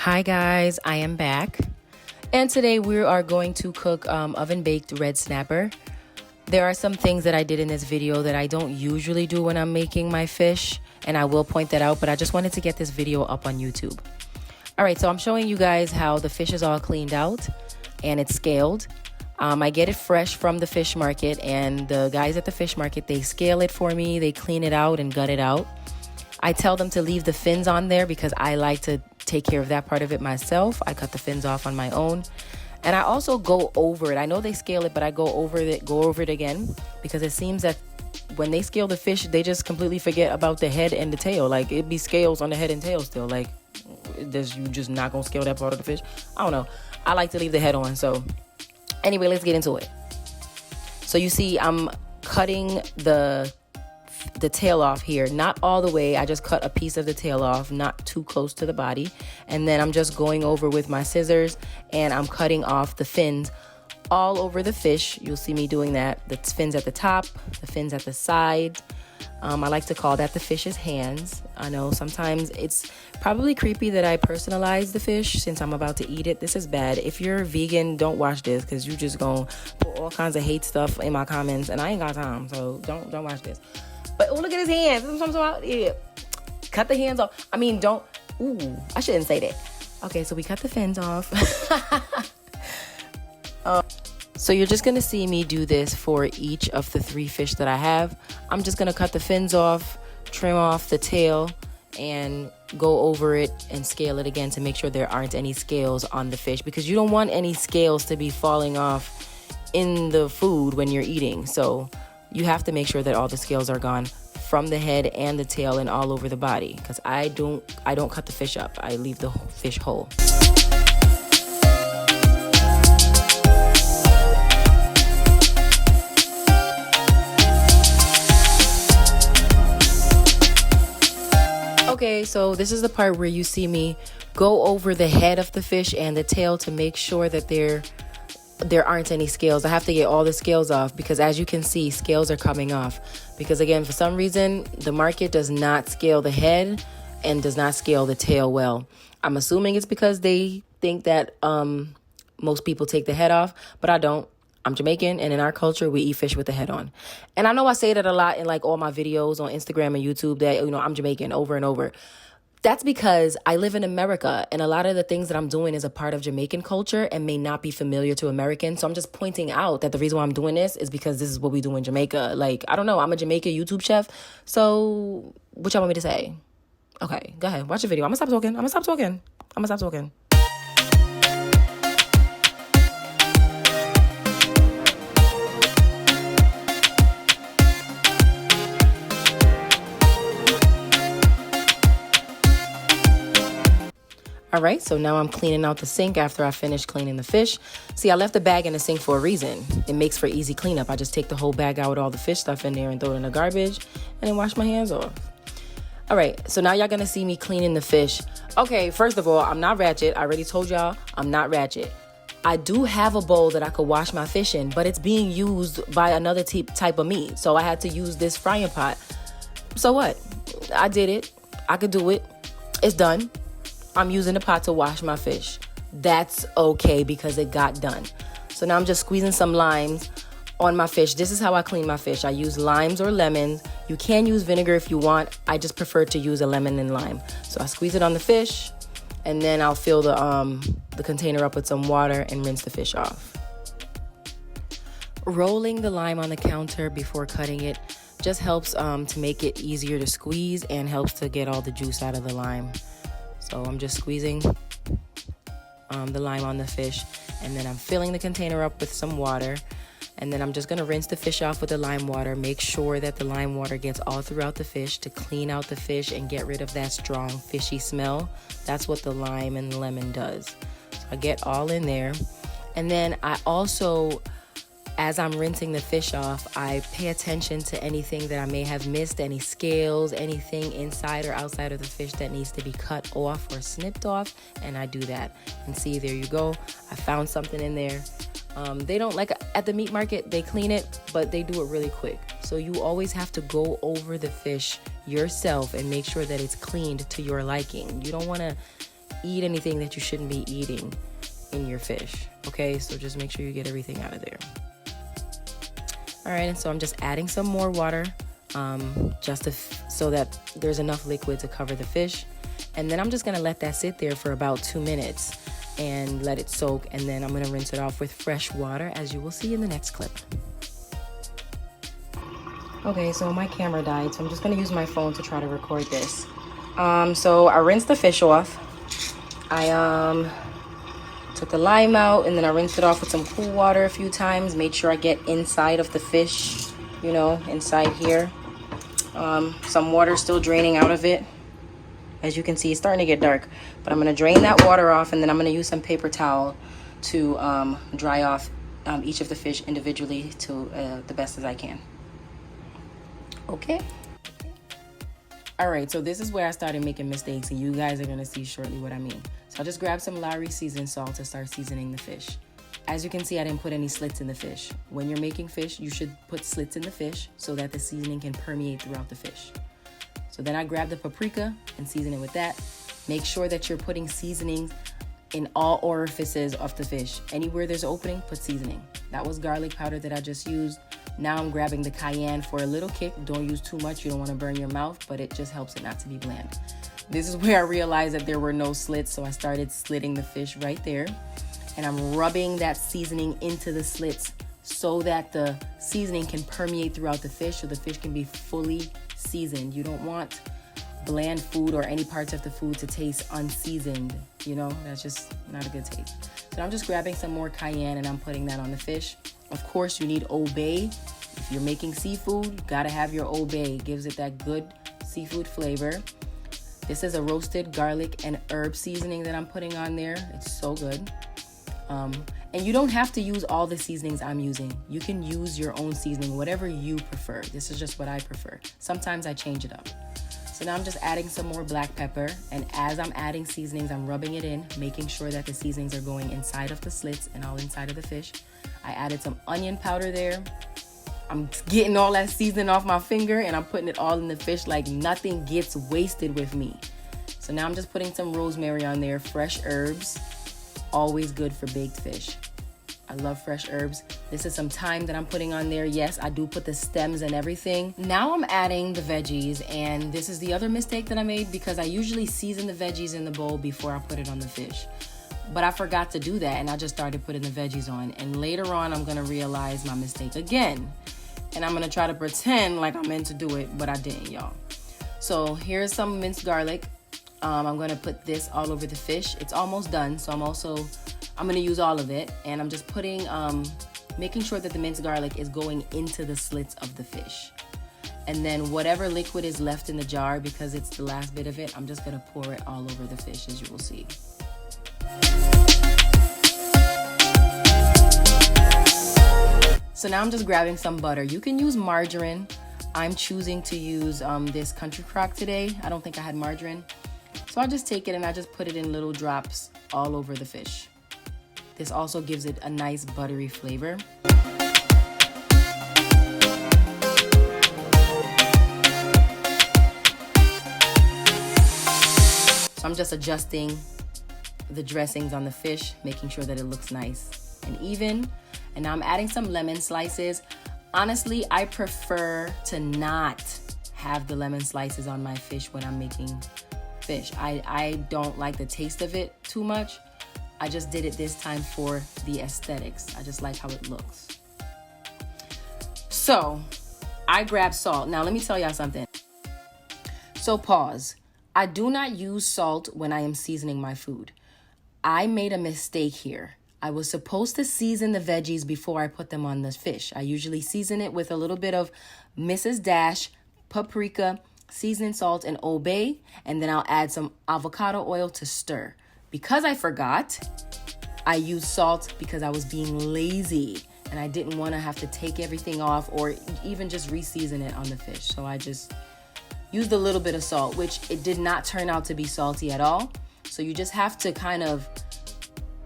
Hi guys, I am back, and today we are going to cook oven baked red snapper. There are some things that I did in this video that I don't usually do when I'm making my fish, and I will point that out, but I just wanted to get this video up on YouTube. Alright, so I'm showing you guys how the fish is all cleaned out and it's scaled. I get it fresh from the fish market, and the guys at the fish market, they scale it for me, they clean it out and gut it out. I tell them to leave the fins on there because I like to take care of that part of it myself. I cut the fins off on my own. And I also go over it. I know they scale it, but I go over it again, because it seems that when they scale the fish, they just completely forget about the head and the tail. Like, it'd be scales on the head and tail still. Like, you just not gonna scale that part of the fish? I don't know. I like to leave the head on. So anyway, let's get into it. So you see, I'm cutting the tail off here, not all the way. I just cut a piece of the tail off, not too close to the body, and then I'm just going over with my scissors and I'm cutting off the fins all over the fish. You'll see me doing that. The fins at the top, the fins at the side. I like to call that the fish's hands. I know sometimes it's probably creepy that I personalize the fish since I'm about to eat it. This is bad. If you're vegan, don't watch this, because you just gonna put all kinds of hate stuff in my comments, and I ain't got time, so don't watch this. But oh, look at his hands. Yeah. Cut the hands off. I mean, don't. Ooh, I shouldn't say that. Okay, so we cut the fins off. So you're just going to see me do this for each of the 3 fish that I have. I'm just going to cut the fins off, trim off the tail, and go over it and scale it again to make sure there aren't any scales on the fish, because you don't want any scales to be falling off in the food when you're eating. So you have to make sure that all the scales are gone from the head and the tail and all over the body, because I don't cut the fish up. I leave the fish whole. Okay, so this is the part where you see me go over the head of the fish and the tail to make sure that there aren't any scales. I have to get all the scales off, because as you can see, scales are coming off. Because again, for some reason, the market does not scale the head and does not scale the tail well. I'm assuming it's because they think that most people take the head off, but I don't. I'm Jamaican, and in our culture, we eat fish with the head on. And I know I say that a lot in like all my videos on Instagram and YouTube, that, you know, I'm Jamaican over and over. That's because I live in America, and a lot of the things that I'm doing is a part of Jamaican culture and may not be familiar to Americans. So I'm just pointing out that the reason why I'm doing this is because this is what we do in Jamaica. Like, I don't know, I'm a Jamaican YouTube chef. So what y'all want me to say? Okay, go ahead, watch the video. I'm gonna stop talking. All right, so now I'm cleaning out the sink after I finished cleaning the fish. See, I left the bag in the sink for a reason. It makes for easy cleanup. I just take the whole bag out with all the fish stuff in there and throw it in the garbage and then wash my hands off. All right, so now y'all gonna see me cleaning the fish. Okay, first of all, I'm not ratchet. I already told y'all I'm not ratchet. I do have a bowl that I could wash my fish in, but it's being used by another type of meat. So I had to use this frying pot. So what? I did it. I could do it. It's done. I'm using the pot to wash my fish. That's okay because it got done. So now I'm just squeezing some limes on my fish. This is how I clean my fish. I use limes or lemons. You can use vinegar if you want. I just prefer to use a lemon and lime. So I squeeze it on the fish, and then I'll fill the container up with some water and rinse the fish off. Rolling the lime on the counter before cutting it just helps to make it easier to squeeze and helps to get all the juice out of the lime. So I'm just squeezing the lime on the fish, and then I'm filling the container up with some water, and then I'm just going to rinse the fish off with the lime water. Make sure that the lime water gets all throughout the fish to clean out the fish and get rid of that strong fishy smell. That's what the lime and lemon does. So I get all in there, and then I also, as I'm rinsing the fish off, I pay attention to anything that I may have missed, any scales, anything inside or outside of the fish that needs to be cut off or snipped off, and I do that. And see, there you go. I found something in there. They don't, like at the meat market, they clean it, but they do it really quick. So you always have to go over the fish yourself and make sure that it's cleaned to your liking. You don't want to eat anything that you shouldn't be eating in your fish. Okay, so just make sure you get everything out of there. All right, and so I'm just adding some more water so that there's enough liquid to cover the fish. And then I'm just gonna let that sit there for about 2 minutes and let it soak. And then I'm gonna rinse it off with fresh water, as you will see in the next clip. Okay, so my camera died, so I'm just gonna use my phone to try to record this. So I rinsed the fish off. I took the lime out, and then I rinsed it off with some cool water a few times. Made sure I get inside of the fish, you know, inside here. Some water still draining out of it. As you can see, it's starting to get dark, but I'm gonna drain that water off, and then I'm gonna use some paper towel to dry off each of the fish individually to the best as I can. Okay. All right, so this is where I started making mistakes, and you guys are gonna see shortly what I mean. So I'll just grab some Lowry seasoned salt to start seasoning the fish. As you can see, I didn't put any slits in the fish. When you're making fish, you should put slits in the fish so that the seasoning can permeate throughout the fish. So then I grab the paprika and season it with that. Make sure that you're putting seasonings in all orifices of the fish. Anywhere there's opening, put seasoning. That was garlic powder that I just used. Now I'm grabbing the cayenne for a little kick. Don't use too much, you don't want to burn your mouth, but it just helps it not to be bland. This is where I realized that there were no slits, so I started slitting the fish right there. And I'm rubbing that seasoning into the slits so that the seasoning can permeate throughout the fish, so the fish can be fully seasoned. You don't want bland food or any parts of the food to taste unseasoned. You know, that's just not a good taste. So I'm just grabbing some more cayenne and I'm putting that on the fish. Of course, you need Old Bay. If you're making seafood, you gotta have your Old Bay. It gives it that good seafood flavor. This is a roasted garlic and herb seasoning that I'm putting on there. It's so good. And you don't have to use all the seasonings I'm using. You can use your own seasoning, whatever you prefer. This is just what I prefer. Sometimes I change it up. So now I'm just adding some more black pepper. And as I'm adding seasonings, I'm rubbing it in, making sure that the seasonings are going inside of the slits and all inside of the fish. I added some onion powder there. I'm getting all that seasoning off my finger and I'm putting it all in the fish like nothing gets wasted with me. So now I'm just putting some rosemary on there, fresh herbs. Always good for baked fish. I love fresh herbs. This is some thyme that I'm putting on there. Yes, I do put the stems and everything. Now I'm adding the veggies, and this is the other mistake that I made because I usually season the veggies in the bowl before I put it on the fish. But I forgot to do that, and I just started putting the veggies on. And later on, I'm gonna realize my mistake again. And I'm gonna try to pretend like I meant to do it, but I didn't, y'all. So here's some minced garlic. I'm gonna put this all over the fish. It's almost done, so I'm gonna use all of it. And I'm just putting, making sure that the minced garlic is going into the slits of the fish. And then whatever liquid is left in the jar, because it's the last bit of it, I'm just gonna pour it all over the fish, as you will see. So now I'm just grabbing some butter. You can use margarine. I'm choosing to use this Country Crock today. I don't think I had margarine. So I just take it and I just put it in little drops all over the fish. This also gives it a nice buttery flavor. So I'm just adjusting the dressings on the fish, making sure that it looks nice and even. And now I'm adding some lemon slices. Honestly, I prefer to not have the lemon slices on my fish when I'm making fish. I don't like the taste of it too much. I just did it this time for the aesthetics. I just like how it looks. So I grabbed salt. Now let me tell y'all something. So pause. I do not use salt when I am seasoning my food. I made a mistake here. I was supposed to season the veggies before I put them on the fish. I usually season it with a little bit of Mrs. Dash, paprika, seasoning salt, and Old Bay, and then I'll add some avocado oil to stir. Because I forgot, I used salt because I was being lazy and I didn't want to have to take everything off or even just re-season it on the fish. So I just used a little bit of salt, which it did not turn out to be salty at all. So you just have to kind of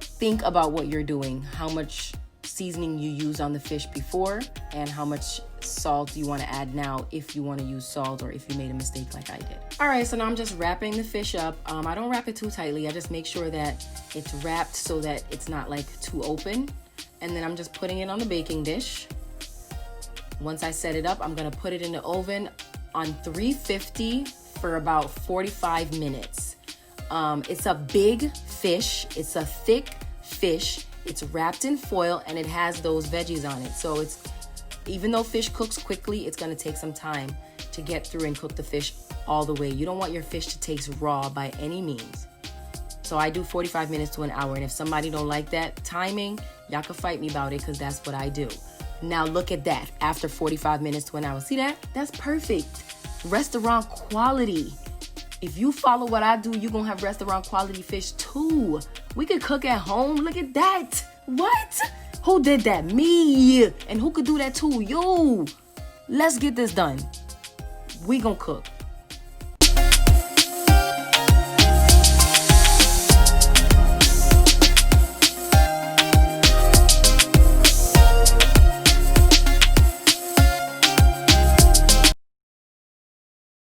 think about what you're doing, how much seasoning you used on the fish before and how much salt you want to add now if you want to use salt or if you made a mistake like I did. All right, so now I'm just wrapping the fish up. I don't wrap it too tightly. I just make sure that it's wrapped so that it's not like too open. And then I'm just putting it on the baking dish. Once I set it up, I'm gonna put it in the oven on 350 for about 45 minutes. It's a big fish. It's a thick fish. It's wrapped in foil and it has those veggies on it. So it's, even though fish cooks quickly, it's gonna take some time to get through and cook the fish all the way. You don't want your fish to taste raw by any means. So I do 45 minutes to an hour. And if somebody don't like that timing, y'all can fight me about it because that's what I do. Now look at that, after 45 minutes to an hour. See that? That's perfect. Restaurant quality. If you follow what I do, you're gonna have restaurant quality fish too. We could cook at home. Look at that. What? Who did that? Me. And who could do that too? You. Let's get this done. We gonna cook.